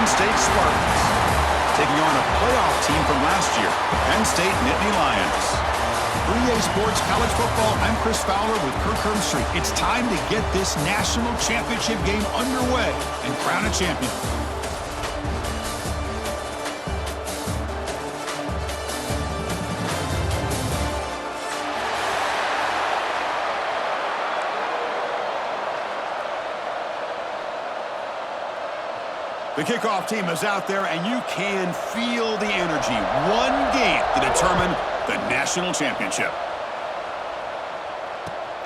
Michigan State Spartans, taking on a playoff team from last year, Penn State Nittany Lions. For EA Sports College Football, I'm Chris Fowler with Kirk Herbstreit. It's time to get this national championship game underway and crown a champion. The kickoff team is out there, and you can feel the energy. One game to determine the national championship.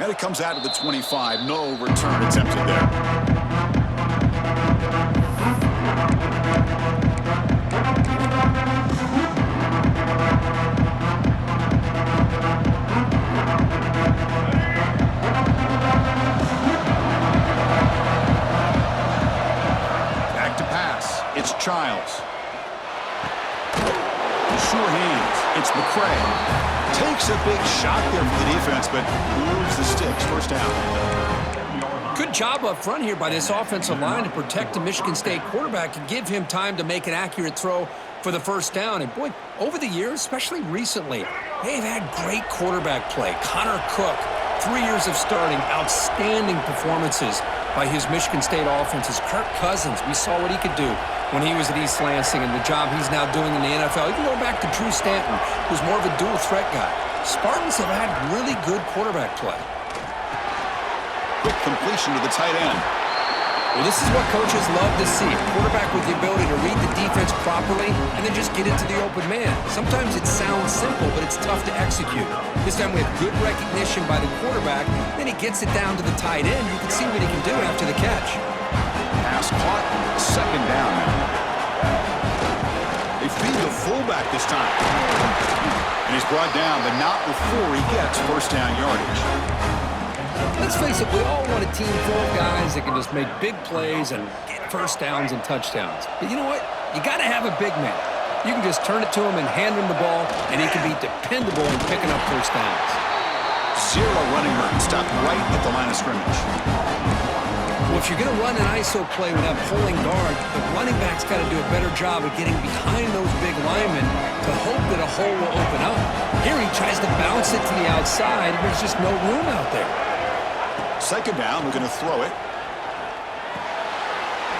And it comes out to the 25. No return attempted there. It's Childs. Sure hands. It's McCray. Takes a big shot there for the defense, but moves the sticks. First down. Good job up front here by this offensive line to protect the Michigan State quarterback and give him time to make an accurate throw for the first down. And, boy, over the years, especially recently, they've had great quarterback play. Connor Cook, 3 years of starting, outstanding performances by his Michigan State offenses. Kirk Cousins, we saw what he could do when he was at East Lansing and the job he's now doing in the NFL. You can go back to Drew Stanton, who's more of a dual threat guy. Spartans have had really good quarterback play. Quick completion to the tight end. Well, this is what coaches love to see. A quarterback with the ability to read the defense properly and then just get into the open man. Sometimes it sounds simple, but it's tough to execute. This time we have good recognition by the quarterback. Then he gets it down to the tight end. You can see what he can do after the catch. Pass caught. Second down now. They feed the fullback this time. And he's brought down, but not before he gets first down yardage. Let's face it, we all want a team full of guys that can just make big plays and get first downs and touchdowns. But you know what? You got to have a big man. You can just turn it to him and hand him the ball, and he can be dependable in picking up first downs. Zero running room. Stopped right at the line of scrimmage. Well, if you're going to run an ISO play with that pulling guard, the running back's got to do a better job of getting behind those big linemen to hope that a hole will open up. Here he tries to bounce it to the outside, and there's just no room out there. Second down, we're going to throw it.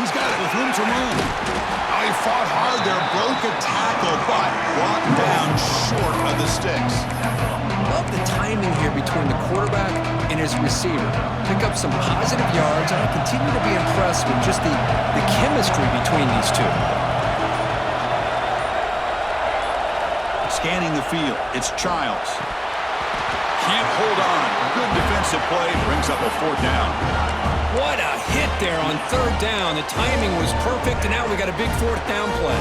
He's got it with room to run. Oh, he fought hard there, broke a tackle, but brought down short of the sticks. Love the timing here between the quarterback and his receiver. Pick up some positive yards, and I continue to be impressed with just the chemistry between these two. Scanning the field, it's Childs. Can't hold on. Good defensive play, brings up a fourth down. What a hit there on third down. The timing was perfect, and now we got a big fourth down play.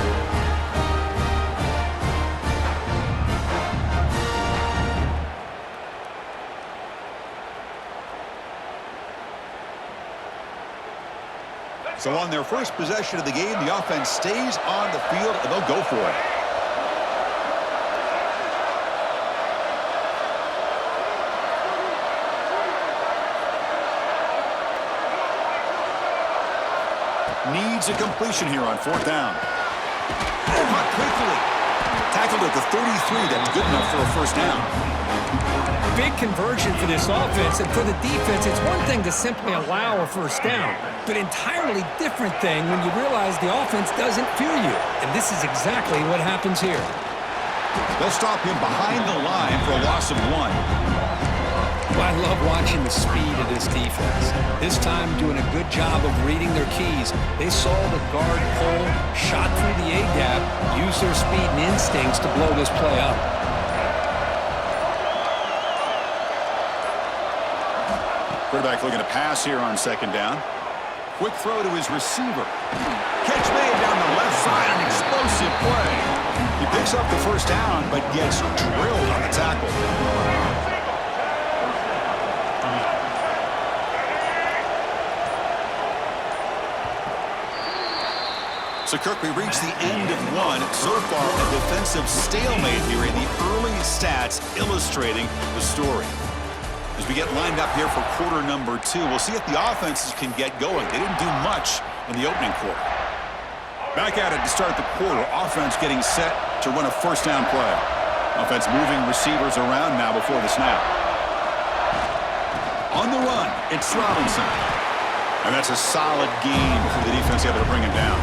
So on their first possession of the game, the offense stays on the field, and they'll go for it. Needs a completion here on fourth down. Caught quickly. Tackled at the 33. That's good enough for a first down. Big conversion for this offense, and for the defense, it's one thing to simply allow a first down, but entirely different thing when you realize the offense doesn't fear you, and this is exactly what happens here. They'll stop him behind the line for a loss of 1. Well, I love watching the speed of this defense. This time doing a good job of reading their keys. They saw the guard pull, shot through the A-gap, used their speed and instincts to blow this play up. Quarterback looking to pass here on second down. Quick throw to his receiver. Catch made down the left side, an explosive play. He picks up the first down, but gets drilled on the tackle. So, Kirk, we reached the end of one. So far, a defensive stalemate here in the early stats illustrating the story. As we get lined up here for quarter number 2, we'll see if the offenses can get going. They didn't do much in the opening quarter. Back at it to start the quarter. Offense getting set to run a first down play. Offense moving receivers around now before the snap. On the run, it's Robinson. And that's a solid gain for the defense able to bring him down.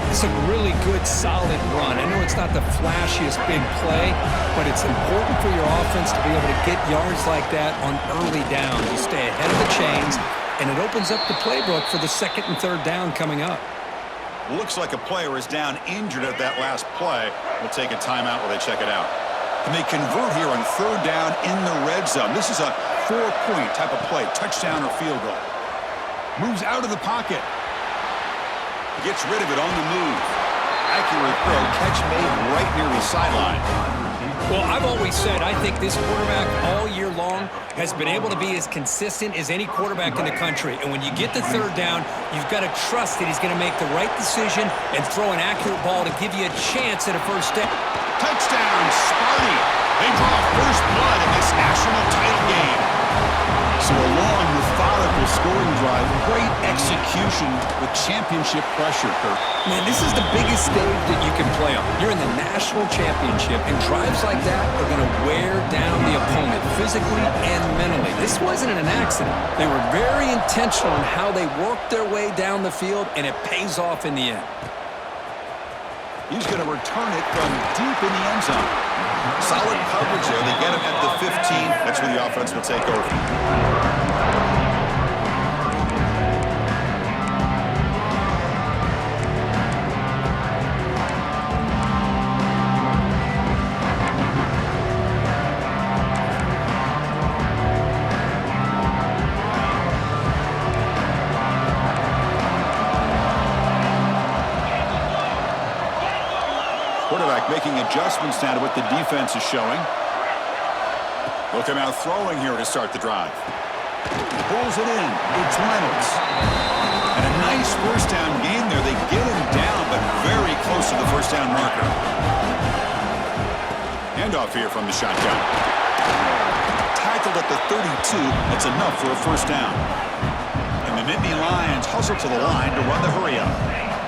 It's a really good, solid run. I know it's not the flashiest big play, but it's important for your offense to be able to get yards like that on early down. You stay ahead of the chains, and it opens up the playbook for the second and third down coming up. Looks like a player is down injured at that last play. We'll take a timeout while they check it out. And they convert here on third down in the red zone. This is a 4-point type of play, touchdown or field goal. Moves out of the pocket. Gets rid of it on the move. Accurate throw, catch made right near the sideline. Well, I've always said I think this quarterback all year long has been able to be as consistent as any quarterback in the country. And when you get to third down, you've got to trust that he's going to make the right decision and throw an accurate ball to give you a chance at a first down. Touchdown, Sparty. They draw first blood in this national title game. So a long, methodical scoring drive, great execution with championship pressure, Kirk. Man, this is the biggest stage that you can play on. You're in the national championship, and drives like that are going to wear down the opponent physically and mentally. This wasn't an accident. They were very intentional in how they worked their way down the field, and it pays off in the end. He's going to return it from deep in the end zone. Solid coverage there. They get him at the 15. That's where the offense will take over. Quarterback making adjustments now to what the defense is showing. Looking out throwing here to start the drive. Pulls it in. It's Reynolds. And a nice first down gain there. They get him down, but very close to the first down marker. Handoff here from the shotgun. Tackled at the 32. That's enough for a first down. And the Nittany Lions hustle to the line to run the hurry up.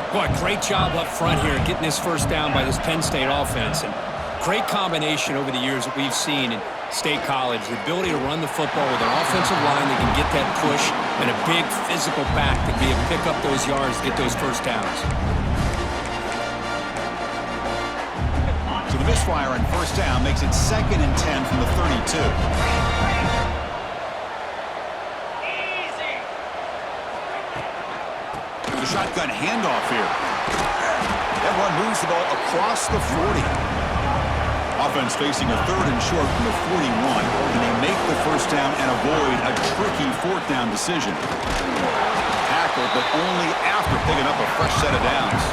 Boy, great job up front here getting this first down by this Penn State offense. And great combination over the years that we've seen in State College. The ability to run the football with an offensive line that can get that push and a big physical back that can be able to pick up those yards to get those first downs. So the misfire on first down makes it 2nd and 10 from the 32. Shotgun handoff here. That one moves the ball across the 40. Offense facing a 3rd and short from the 41. And they make the first down and avoid a tricky 4th down decision. Tackled, but only after picking up a fresh set of downs.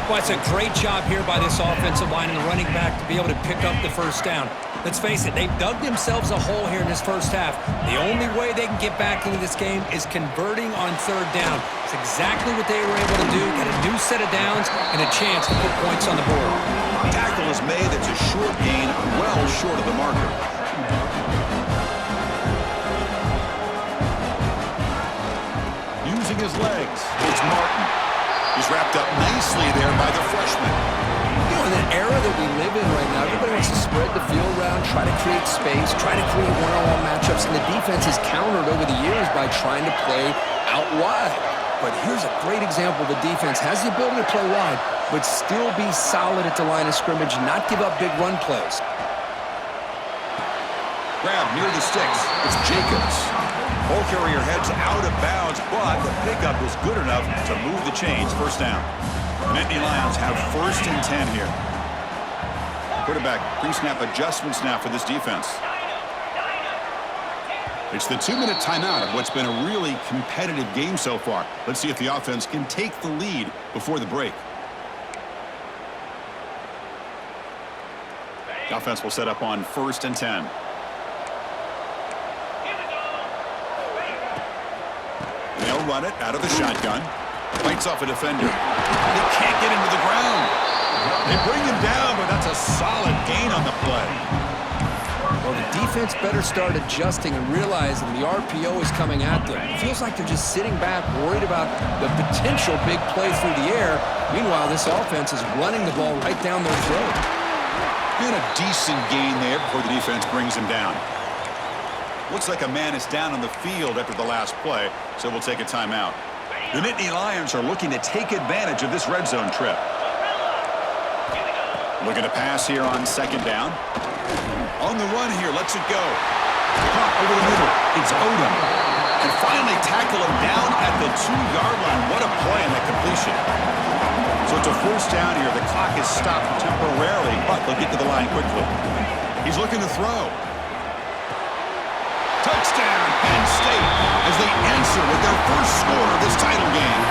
Well, it's a great job here by this offensive line and the running back to be able to pick up the first down. Let's face it, they've dug themselves a hole here in this first half. The only way they can get back into this game is converting on third down. It's exactly what they were able to do. Get a new set of downs and a chance to put points on the board. Tackle is made. It's a short gain, well short of the marker. Using his legs, it's Martin. He's wrapped up nicely there by the freshman. You know, in the era that we live in right now, everybody wants to spread the field around, try to create space, try to create one-on-one matchups, and the defense has countered over the years by trying to play out wide. But here's a great example. The defense has the ability to play wide, but still be solid at the line of scrimmage, not give up big run plays. Grab near the sticks. It's Jacobs. Ball carrier heads out of bounds, but the pickup was good enough to move the chains. First down. Nittany Lions have 1st and 10 here. Quarterback pre-snap adjustments now for this defense. It's the 2-minute timeout of what's been a really competitive game so far. Let's see if the offense can take the lead before the break. The offense will set up on 1st and 10. They'll run it out of the shotgun. Fights off a defender. They can't get into the ground. They bring him down, but that's a solid gain on the play. Well, the defense better start adjusting and realizing the RPO is coming at them. It feels like they're just sitting back, worried about the potential big play through the air. Meanwhile, this offense is running the ball right down their throat. And a decent gain there before the defense brings him down. Looks like a man is down on the field after the last play, so we'll take a timeout. The Nittany Lions are looking to take advantage of this red zone trip. Looking to pass here on second down. On the run here, lets it go. Caught over the middle. It's Odom. And finally tackle him down at the 2-yard line. What a play on that completion. So it's a first down here. The clock is stopped temporarily, but they'll get to the line quickly. He's looking to throw. Touchdown, Penn State, as they answer with their first score of this title game.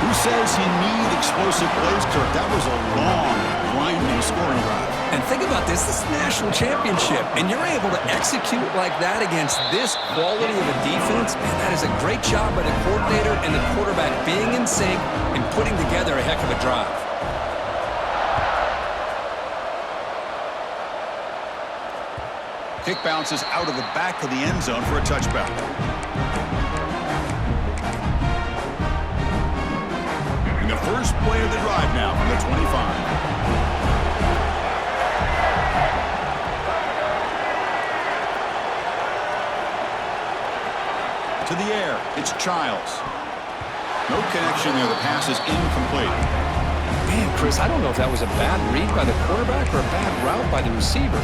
Who says you need explosive plays, Kirk? That was a long, grinding scoring drive. And think about this. This is a national championship, and you're able to execute like that against this quality of a defense. Man, that is a great job by the coordinator and the quarterback being in sync and putting together a heck of a drive. Kick bounces out of the back of the end zone for a touchback. And the first play of the drive now from the 25. To the air, it's Childs. No connection there. The pass is incomplete. Man, Chris, I don't know if that was a bad read by the quarterback or a bad route by the receiver.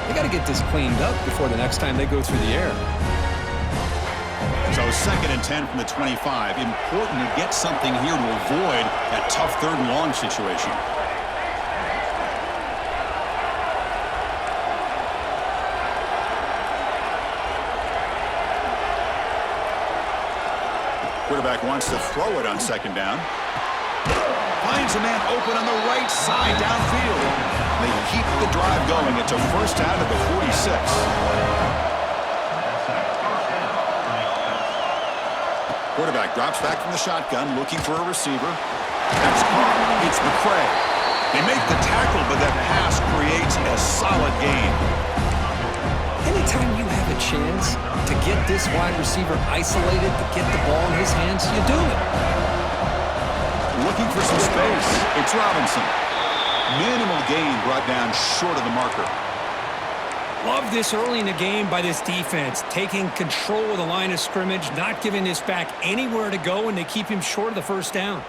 They got to get this cleaned up before the next time they go through the air. So 2nd and 10 from the 25. Important to get something here to avoid that tough 3rd and long situation. Quarterback wants to throw it on 2nd down. Finds a man open on the right side downfield. They keep the drive going. It's a first down at the 46. Quarterback drops back from the shotgun, looking for a receiver. That's caught. It's McCray. They make the tackle, but that pass creates a solid gain. Anytime you have a chance to get this wide receiver isolated, to get the ball in his hands, you do it. Looking for some space. It's Robinson. Minimal gain brought down short of the marker. Love this early in the game by this defense, taking control of the line of scrimmage, not giving this back anywhere to go, and they keep him short of the first down.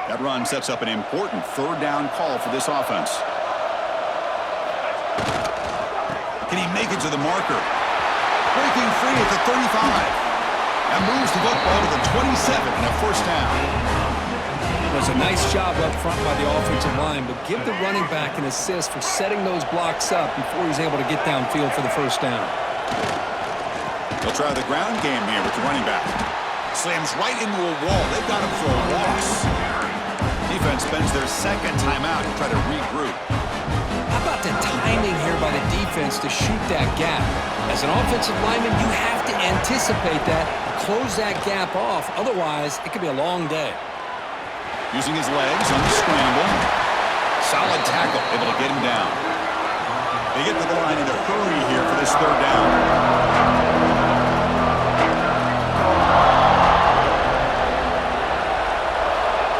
That run sets up an important 3rd down call for this offense. Can he make it to the marker? Breaking free at the 35. And moves the football to the 27 and a first down. It was a nice job up front by the offensive line, but give the running back an assist for setting those blocks up before he's able to get downfield for the first down. They'll try the ground game here with the running back. Slams right into a wall. They've got him for a loss. Defense spends their 2nd timeout to try to regroup. How about the timing here by the defense to shoot that gap? As an offensive lineman, you have to anticipate that, close that gap off. Otherwise, it could be a long day. Using his legs on the scramble. Solid tackle, able to get him down. They get to the line in a hurry here for this 3rd down.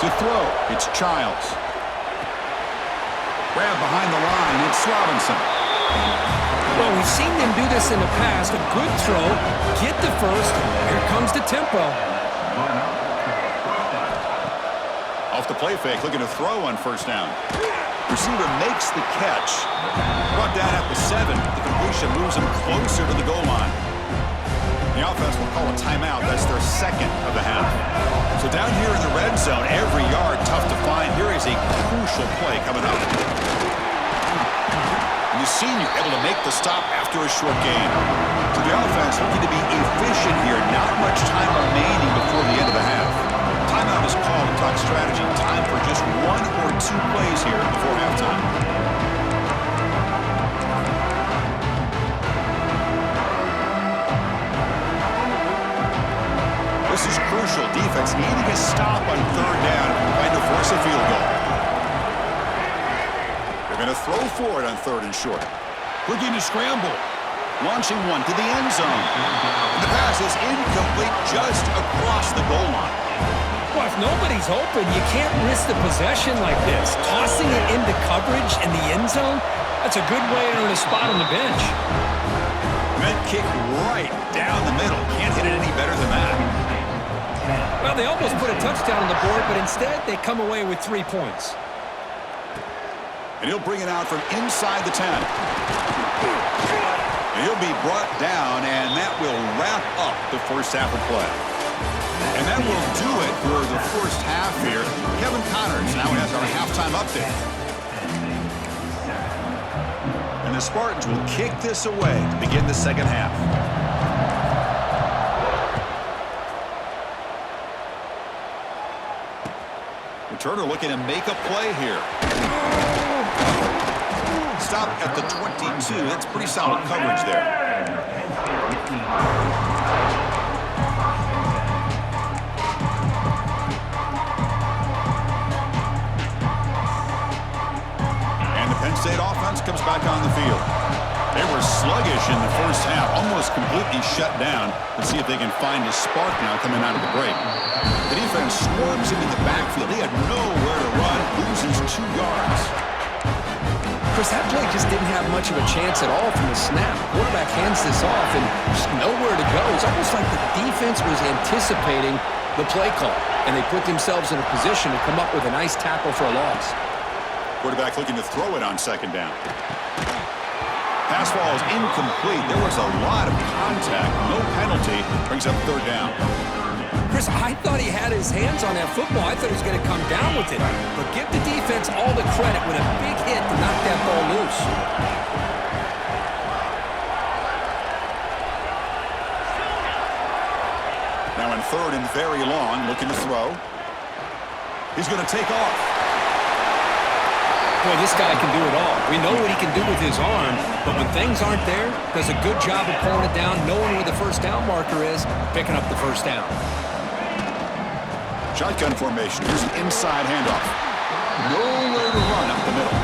To throw, it's Childs. Grab behind the line, it's Robinson. Well, we've seen them do this in the past. A good throw, get the first. Here comes the tempo. Off the play fake, looking to throw on first down. Receiver makes the catch. Brought down at the 7. The completion moves him closer to the goal line. The offense will call a timeout. That's their 2nd of the half. So down here in the red zone, every yard tough to find. Here is a crucial play coming up. And the senior able to make the stop after a short gain. So the offense looking to be efficient here. Not much time remaining before the end of the half. Timeout is called to talk strategy. Time for just 1 or 2 plays here before halftime. This is crucial crucial. Defense needing a stop on third down, trying to force a field goal. They're going to throw for it on third and short. Looking to scramble. Launching one to the end zone. And the pass is incomplete just across the goal line. Well, if nobody's open, you can't risk the possession like this. Tossing it into coverage in the end zone, that's a good way to earn a spot on the bench. Meant kick right down the middle. Can't hit it any better than that. Well, they almost put a touchdown on the board, but instead they come away with 3 points. And he'll bring it out from inside the 10. And he'll be brought down, and that will wrap up the first half of play. And that will do it for the first half here. Kevin Connors now has our halftime update. And the Spartans will kick this away to begin the second half. Returner looking to make a play here. Stop at the 22. That's pretty solid coverage there. And the Penn State offense comes back on the field. They were sluggish in the first half, almost completely shut down. Let's see if they can find a spark now coming out of the break. The defense swarms into the backfield. They had nowhere to run, loses 2 yards. Chris, that play just didn't have much of a chance at all from the snap. Quarterback hands this off and just nowhere to go. It's almost like the defense was anticipating the play call, and they put themselves in a position to come up with a nice tackle for a loss. Quarterback looking to throw it on second down. Pass ball is incomplete. There was a lot of contact. No penalty. Brings up third down. Chris, I thought he had his hands on that football. I thought he was going to come down with it. But give the defense all the credit with a big hit to knock that ball loose. Now in third and very long, looking to throw. He's going to take off. Boy, this guy can do it all. We know what he can do with his arm, but when things aren't there, does a good job of pulling it down, knowing where the first down marker is, picking up the first down. Shotgun formation. Here's an inside handoff. Nowhere to run up the middle.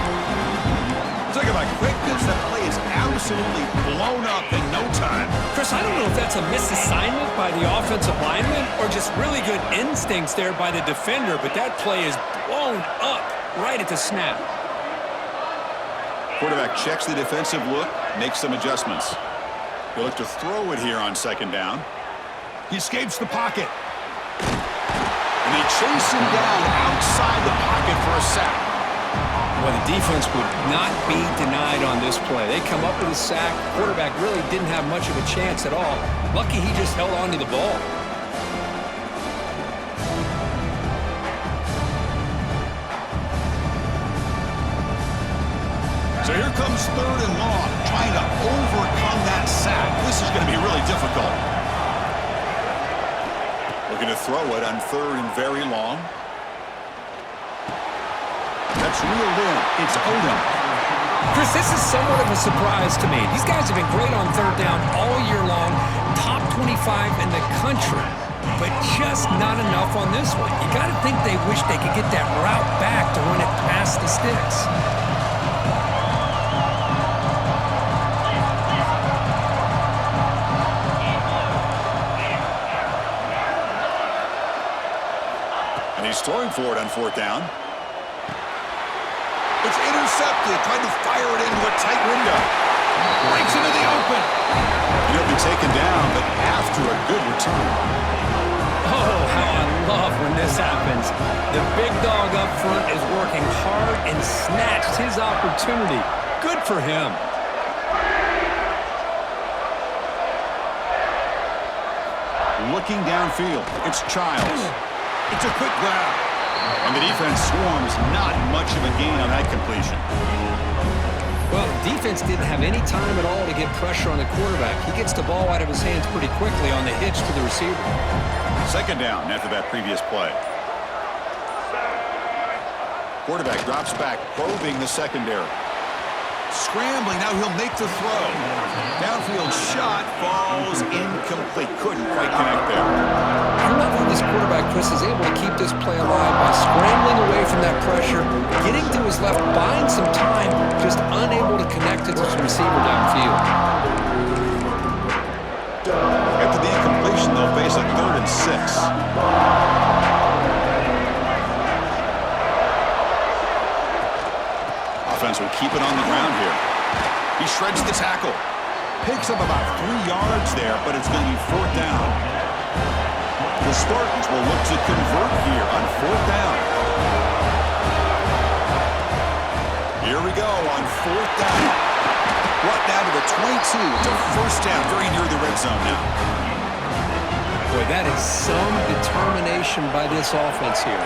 Talk about quickness. That play is absolutely blown up in no time. Chris, I don't know if that's a misassignment by the offensive lineman or just really good instincts there by the defender, but that play is blown up right at the snap. Quarterback checks the defensive look, makes some adjustments. He'll look to throw it here on second down. He escapes the pocket. And they chase him down outside the pocket for a sack. Well, the defense would not be denied on this play. They come up with a sack. Quarterback really didn't have much of a chance at all. Lucky he just held on to the ball. So here comes third and long, trying to overcome that sack. This is going to be really difficult. Looking to throw it on third and very long. That's reeled in. It's Odom. Chris, this is somewhat of a surprise to me. These guys have been great on third down all year long, top 25 in the country, but just not enough on this one. You got to think they wish they could get that route back to run it past the sticks. He's throwing for it on fourth down. It's intercepted, trying to fire it into a tight window. Breaks into the open. He'll be taken down, but after a good return. Oh, how I love when this happens. The big dog up front is working hard and snatched his opportunity. Good for him. Looking downfield, it's Childs. It's a quick grab. And the defense swarms, not much of a gain on that completion. Well, the defense didn't have any time at all to get pressure on the quarterback. He gets the ball out of his hands pretty quickly on the hitch to the receiver. Second down after that previous play. Quarterback drops back, probing the secondary. Scrambling, now he'll make the throw. Downfield shot falls incomplete. Couldn't quite connect there. I love how this quarterback, Chris, is able to keep this play alive by scrambling away from that pressure, getting to his left, buying some time, just unable to connect it to his receiver downfield. After the incompletion, they'll face a 3rd and 6. Offense will keep it on the ground here. He shreds the tackle. Picks up about 3 yards there, but it's going to be 4th down. The Spartans will look to convert here on 4th down. Here we go on 4th down. Brought down to the 22. It's a 1st down, very near the red zone now. Boy, that is some determination by this offense here.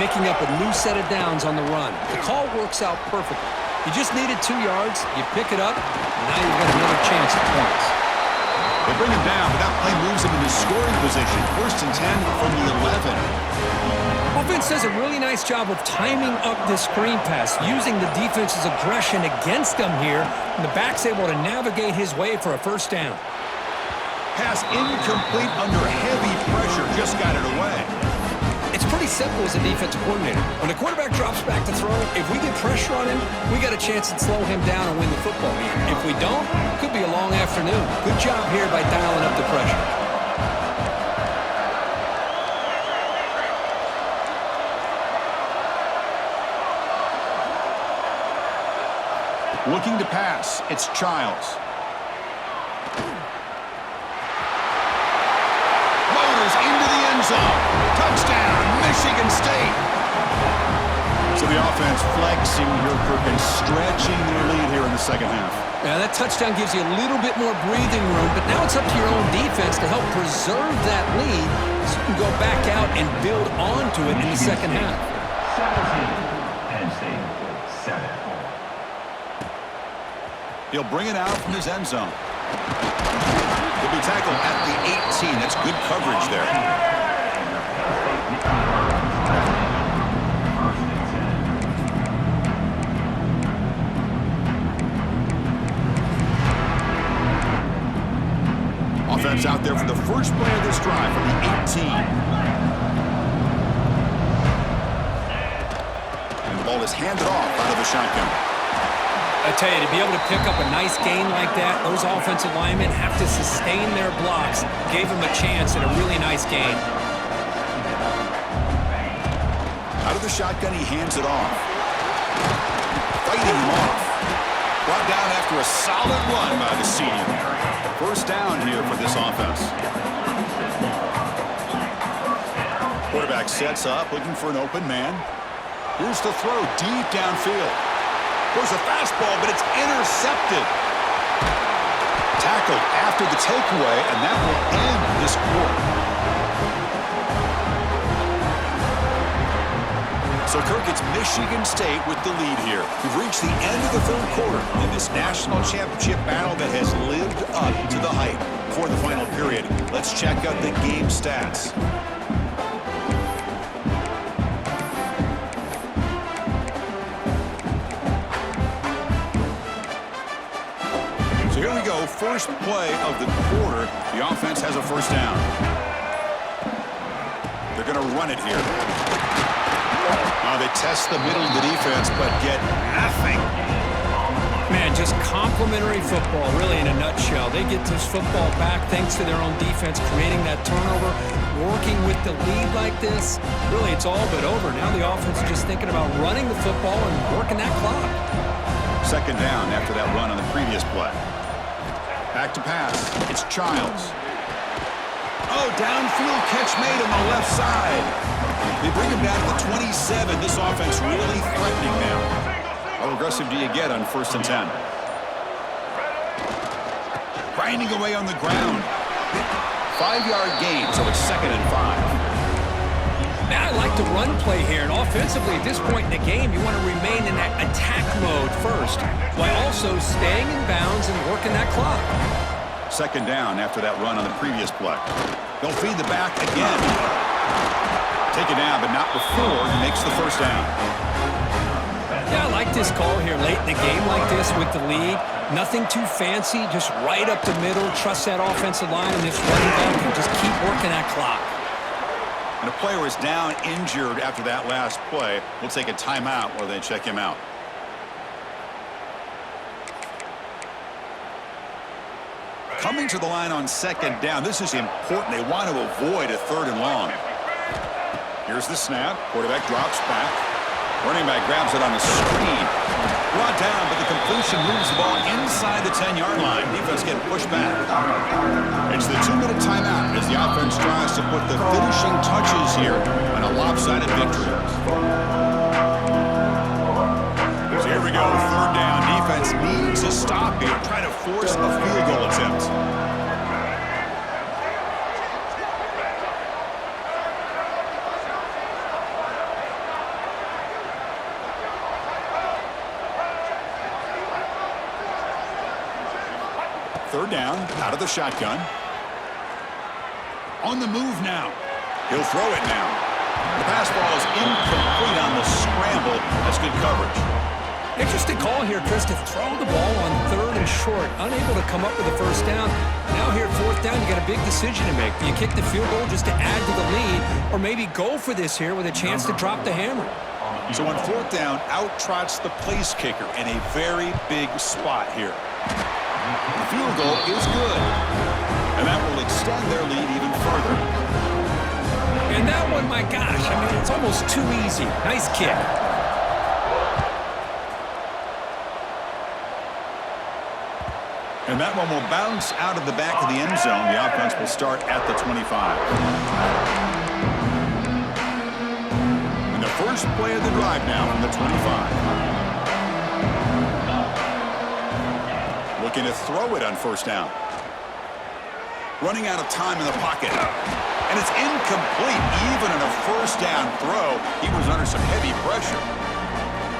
Picking up a new set of downs on the run. The call works out perfectly. You just needed 2 yards, you pick it up, and now you've got another chance at points. They bring him down, but that play moves him into scoring position. 1st and 10 from the 11. Offense does a really nice job of timing up this screen pass, using the defense's aggression against them here, and the back's able to navigate his way for a 1st down. Pass incomplete under heavy pressure, just got it away. It's pretty simple as a defensive coordinator. When the quarterback drops back to throw, if we get pressure on him, we got a chance to slow him down and win the football game. If we don't, it could be a long afternoon. Good job here by dialing up the pressure. Looking to pass, it's Childs. Motors into the end zone. Touchdown, Michigan State. So the offense flexing here, and stretching their lead here in the 2nd half. Yeah, that touchdown gives you a little bit more breathing room, but now it's up to your own defense to help preserve that lead so you can go back out and build onto it in the 2nd half. 17, Penn State, 7. He'll bring it out from his end zone. He'll be tackled at the 18. That's good coverage there. Offense out there for the first play of this drive from the 18. And the ball is handed off out of the shotgun. I tell you, to be able to pick up a nice gain like that, those offensive linemen have to sustain their blocks. Gave them a chance at a really nice gain. Out of the shotgun, he hands it off. Fighting him off. Brought down after a solid run by the senior. 1st down here for this offense. Quarterback sets up, looking for an open man. Here's the throw deep downfield. There's a fastball, but it's intercepted. Tackled after the takeaway, and that will end this quarter. So, Kirk, it's Michigan State with the lead here. We've reached the end of the 3rd quarter in this national championship battle that has lived up to the hype. For the final period, let's check out the game stats. So here we go, first play of the quarter. The offense has a 1st down. They're going to run it here. They test the middle of the defense, but get nothing. Man, just complimentary football, really, in a nutshell. They get this football back thanks to their own defense, creating that turnover, working with the lead like this. Really, it's all but over. Now the offense is just thinking about running the football and working that clock. 2nd down after that run on the previous play. Back to pass. It's Childs. Oh, downfield catch made on the left side. They bring him down to the 27. This offense really threatening now. How aggressive do you get on 1st and 10? Grinding away on the ground. 5-yard gain, so it's 2nd and 5. Now I like the run play here, and offensively at this point in the game, you want to remain in that attack mode first, while also staying in bounds and working that clock. 2nd down after that run on the previous play. They'll feed the back again. Taken down, but not before he makes the 1st down. Yeah, I like this call here late in the game like this with the lead. Nothing too fancy, just right up the middle. Trust that offensive line and this running back and just keep working that clock. And a player is down injured after that last play. We'll take a timeout while they check him out. Coming to the line on second down. This is important. They want to avoid a 3rd and long. Here's the snap. Quarterback drops back. Running back grabs it on the screen. Brought down, but the completion moves the ball inside the 10-yard line. Defense getting pushed back. It's the 2-minute timeout as the offense tries to put the finishing touches here on a lopsided victory. So here we go, 3rd down. Defense needs a stop here. Try to force a field goal attempt. Third down, out of the shotgun. On the move now. He'll throw it now. The pass ball is incomplete on the scramble. That's good coverage. Interesting call here, Chris, to throw the ball on 3rd and short. Unable to come up with a 1st down. Now here at 4th down, you got a big decision to make. Do you kick the field goal just to add to the lead, or maybe go for this here with a chance to drop the hammer? So on 4th down, out trots the place kicker in a very big spot here. The field goal is good, and that will extend their lead even further. And that one, my gosh, I mean, it's almost too easy. Nice kick. And that one will bounce out of the back of the end zone. The offense will start at the 25. And the first play of the drive now from the 25. Looking to throw it on 1st down. Running out of time in the pocket. And it's incomplete. Even in a 1st down throw, he was under some heavy pressure.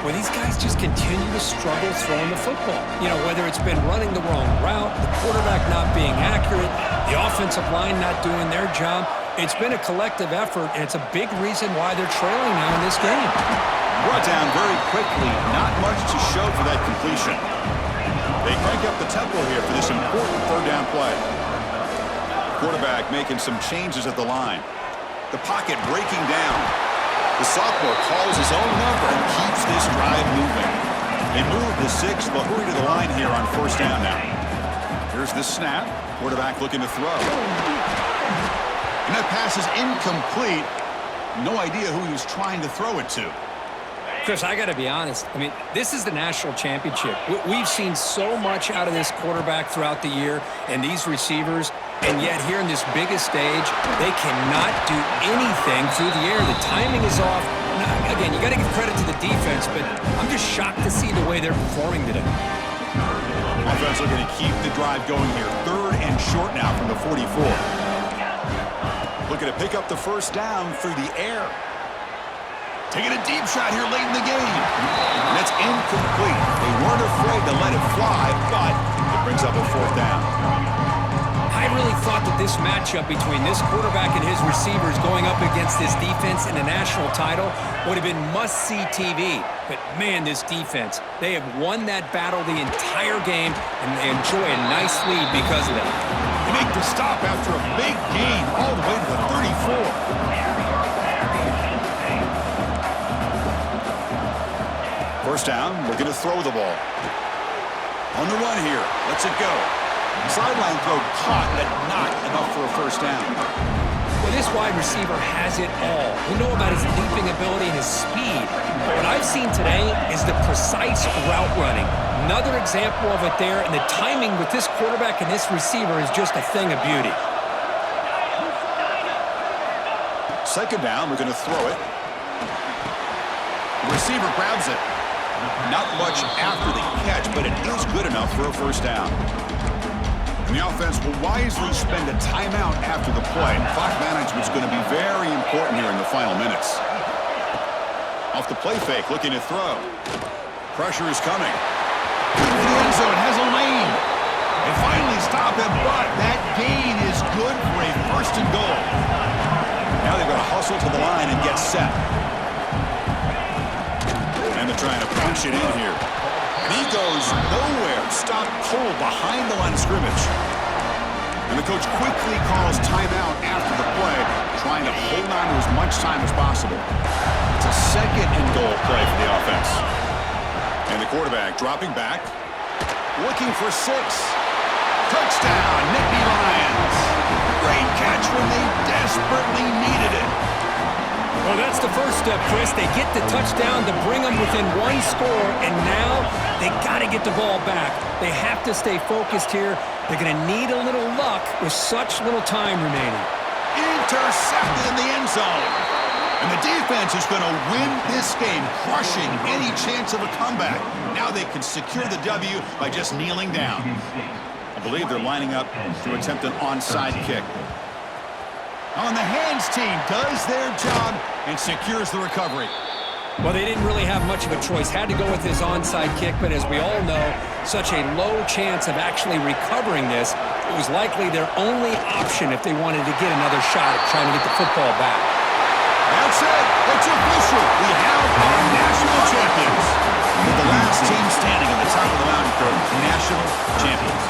Well, these guys just continue to struggle throwing the football. You know, whether it's been running the wrong route, the quarterback not being accurate, the offensive line not doing their job. It's been a collective effort, and it's a big reason why they're trailing now in this game. Brought down very quickly. Not much to show for that completion. They crank up the tempo here for this important 3rd down play. Quarterback making some changes at the line. The pocket breaking down. The sophomore calls his own number and keeps this drive moving. They move the 6. They'll hurry to the line here on 1st down now. Here's the snap. Quarterback looking to throw. And that pass is incomplete. No idea who he was trying to throw it to. Chris, I got to be honest. I mean, this is the national championship. We've seen so much out of this quarterback throughout the year and these receivers, and yet here in this biggest stage, they cannot do anything through the air. The timing is off. Now, again, you got to give credit to the defense, but I'm just shocked to see the way they're performing today. Offense looking to keep the drive going here. 3rd and short now from the 44. Looking to pick up the 1st down through the air. Taking a deep shot here late in the game. And it's incomplete. They weren't afraid to let it fly, but it brings up a 4th down. I really thought that this matchup between this quarterback and his receivers going up against this defense in a national title would have been must-see TV. But, man, this defense, they have won that battle the entire game, and they enjoy a nice lead because of it. They make the stop after a big gain all the way to the 34. 1st down, we're going to throw the ball. On the run here, lets it go. Sideline throw caught, but not enough for a 1st down. Well, this wide receiver has it all. We know about his leaping ability and his speed. But what I've seen today is the precise route running. Another example of it there, and the timing with this quarterback and this receiver is just a thing of beauty. 2nd down, we're going to throw it. The receiver grabs it. Not much after the catch, but it is good enough for a 1st down. And the offense will wisely spend a timeout after the play. Clock management is going to be very important here in the final minutes. Off the play fake, looking to throw. Pressure is coming. Into the end zone, has a lane. They finally stop him, but that gain is good for a 1st and goal. Now they've got to hustle to the line and get set. And they're trying to punch it in here. And he goes nowhere. Stop cold behind the line of scrimmage. And the coach quickly calls timeout after the play, trying trying to hold on to as much time as possible. It's a second and goal play for the offense. And the quarterback dropping back, looking for 6. Touchdown, Nittany Lions. Great catch when they desperately needed it. Well, that's the first step, Chris. They get the touchdown to bring them within 1 score, and now they got to get the ball back. They have to stay focused here. They're going to need a little luck with such little time remaining. Intercepted in the end zone. And the defense is going to win this game, crushing any chance of a comeback. Now they can secure the W by just kneeling down. I believe they're lining up to attempt an onside kick. On the hands team does their job and secures the recovery. Well, they didn't really have much of a choice. Had to go with his onside kick, but as we all know, such a low chance of actually recovering this. It was likely their only option if they wanted to get another shot at trying to get the football back. That's it. It's official. We have our national champions. With the last team standing at the top of the mountain for national champions.